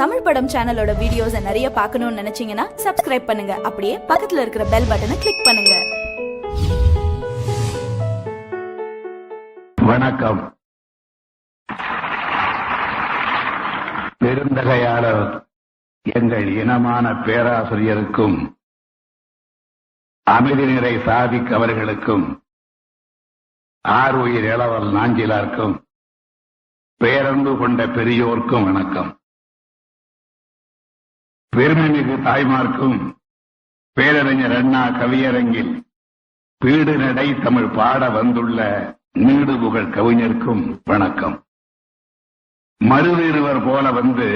தமிழ் படம் சேனலோட வீடியோஸ் நிறைய பார்க்கணும்னு நினைச்சீங்கன்னா சப்ஸ்கிரைப் பண்ணுங்க. அப்படியே பக்கத்துல இருக்கிற பெல் பட்டனை கிளிக் பண்ணுங்க. வணக்கம். பெருந்தகையாளர் எங்கள் இனமான பேராசிரியருக்கும் அமைதி நிறை சாதிக் அவர்களுக்கும் ஆருயிர் இளவல் நாஞ்சிலார்க்கும் பேரன்பு கொண்ட பெரியோர்க்கும் வணக்கம். பெருமைமிகு தாய்மார்க்கும் பேரறிஞர் அண்ணா கவியரங்கில் பீடு நடை தமிழ் பாட வந்துள்ள நீடு புகழ் கவிஞருக்கும் வணக்கம். மருதிருவர் போல வந்து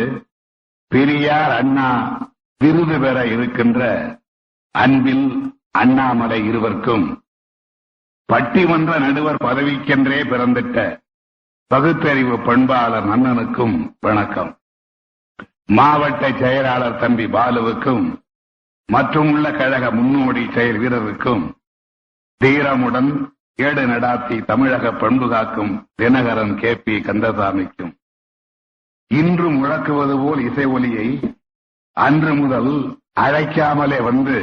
பெரியார் அண்ணா விருது பெற இருக்கின்ற அன்பில் அண்ணாமலை இருவருக்கும் பட்டிமன்ற நடுவர் பதவிக்கென்றே பிறந்திட்ட பகுத்தறிவு பண்பாளர் நன்னனுக்கும் வணக்கம். மாவட்ட செயலாளர் தம்பி பாலுவுக்கும் மற்றும் உள்ள கழக முன்னோடி செயல் வீரருக்கும் தீரமுடன் ஏடு நடாத்தி தமிழக பண்பு காக்கும் தினகரன் KP கந்தசாமிக்கும் இன்று முழக்குவது போல் இசை ஒலியை அன்று முதல் அழைக்காமலே வந்து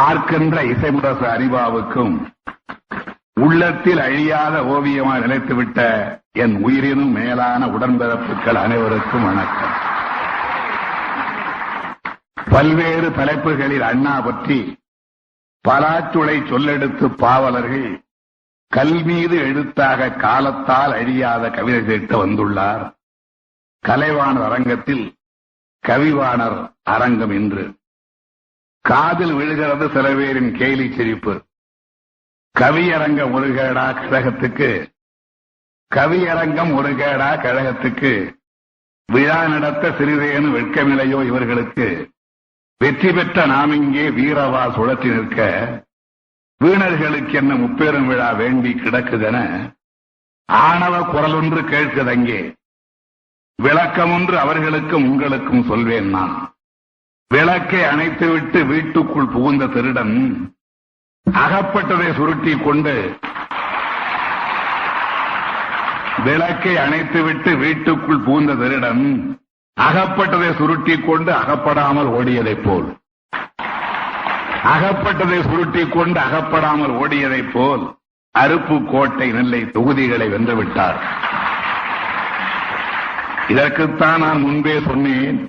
ஆர்க்கின்ற இசைமுரசு அறிவாவுக்கும் உள்ளத்தில் அழியாத ஓவியமாக நிலைத்துவிட்ட என் உயிரினும் மேலான உடன்பிறப்புகள் அனைவருக்கும் வணக்கம். பல்வேறு தலைப்புகளில் அண்ணா பற்றி பலாச்சுளை சொல்லெடுத்து பாவலர்கள் கல் மீது எழுத்தாக காலத்தால் அழியாத கவிதை கேட்டு வந்துள்ளார். கலைவாணர் அரங்கத்தில் கவிவாணர் அரங்கம் இன்று காதில் விழுகிறது சில பேரின் கேலி சிரிப்பு. கவியரங்கம் ஒரு கேடா கழகத்துக்கு, கவியரங்கம் ஒரு கேடா கழகத்துக்கு, விழா நடத்த சிறிதேனும் வெட்கமில்லையோ இவர்களுக்கு, வெற்றி பெற்ற நாம் இங்கே வீரவா சுழற்றி நிற்க வீணர்களுக்கு என்ன முப்பெரும் விழா வேண்டி கிடக்குதென ஆணவ குரல் ஒன்று கேட்குதங்கே. விளக்கம் ஒன்று அவர்களுக்கும் உங்களுக்கும் சொல்வேன் நான். விளக்கை அணைத்துவிட்டு வீட்டுக்குள் புகுந்த திருடன் அகப்பட்டதை சுருட்டி கொண்டு, விளக்கை அணைத்துவிட்டு வீட்டுக்குள் புகுந்த திருடன் அகப்பட்டதை சுருட்டி கொண்டு அகப்படாமல் ஓடியதைப் போல், அகப்பட்டதை சுருட்டி கொண்டு அகப்படாமல் ஓடியதைப் போல் அருப்புக்கோட்டை நெல்லை தொகுதிகளை வென்றுவிட்டார். இதற்குத்தான் நான் முன்பே சொன்னேன்,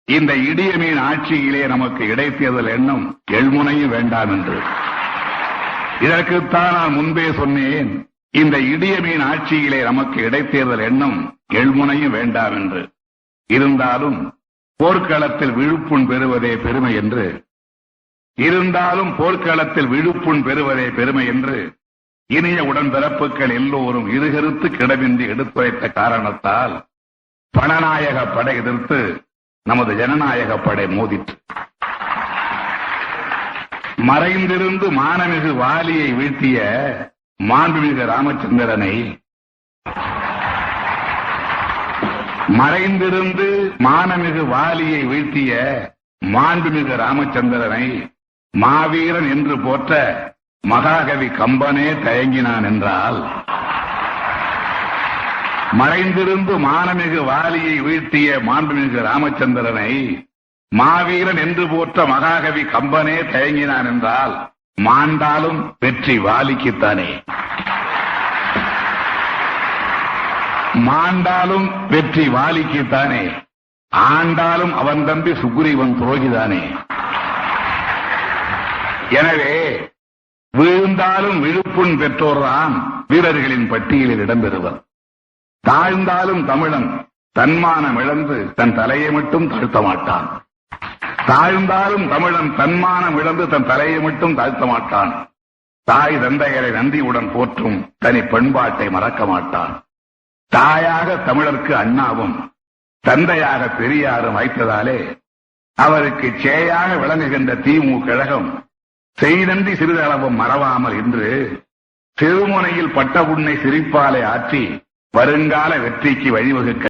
இந்த இடியமீன் ஆட்சியிலே நமக்கு இடைத்தேர்தல் எண்ணம் எள்முனையும் வேண்டாம் என்று. இதற்குத்தான் நான் முன்பே சொன்னேன், இந்த இடியமீன் ஆட்சியிலே நமக்கு இடைத்தேர்தல் எண்ணம் எள்முனையும் வேண்டாம் என்று. இருந்தாலும் போர்க்களத்தில் விழுப்புண் பெறுவதே பெருமை என்று, இருந்தாலும் போர்க்களத்தில் விழுப்புண் பெறுவதே பெருமை என்று இனிய உடன்பிறப்புகள் எல்லோரும் இருகருத்து கிடமின்றி எடுத்துரைத்த காரணத்தால் பணநாயக படை எதிர்த்து நமது ஜனநாயக படை மோதிற்று. மறைந்திருந்து மானமிகு வாலியை வீழ்த்திய மாண்புமிகு ராமச்சந்திரனை, மறைந்திருந்து மானமிகு வாலியை வீழ்த்திய மாண்புமிகு ராமச்சந்திரனை மாவீரன் என்று போற்ற மகாகவி கம்பனே தயங்கினான் என்றால், மறைந்திருந்து மானமிகு வாலியை வீழ்த்திய மாண்புமிகு ராமச்சந்திரனை மாவீரன் என்று போற்ற மகாகவி கம்பனே தயங்கினான் என்றால், மாண்டாலும் வெற்றி வாலிக்குத்தானே. மாண்டாலும் வெற்றி வாலிக்குத்தானே. ஆண்டாலும் அவன் தம்பி சுக்ரீவன் துரோகிதானே. எனவே வீழ்ந்தாலும் விழுப்புண் பெற்றோர்தான் வீரர்களின் பட்டியலில் இடம்பெறுவர். தாழ்ந்தாலும் தமிழன் தன்மானம் இழந்து தன் தலையை மட்டும் தாழ்த்த மாட்டான். தாழ்ந்தாலும் தமிழன் தன்மானம் இழந்து தன் தலையை மட்டும் தாழ்த்த மாட்டான். தாய் தந்தையரை நன்றியுடன் போற்றும் தனி பண்பாட்டை மறக்க மாட்டான். தாயாக தமிழருக்கு அண்ணாவும் தந்தையாக பெரியாரும் வைத்ததாலே அவருக்கு சேயாக விளங்குகின்ற திமுக கழகம் செய்தன்றி சிறிதளவும் மறவாமல் இன்று திருமுனையில் பட்ட புண்ணை சிரிப்பாலே ஆற்றி வருங்கால வெற்றிக்கு வழிவகுக்க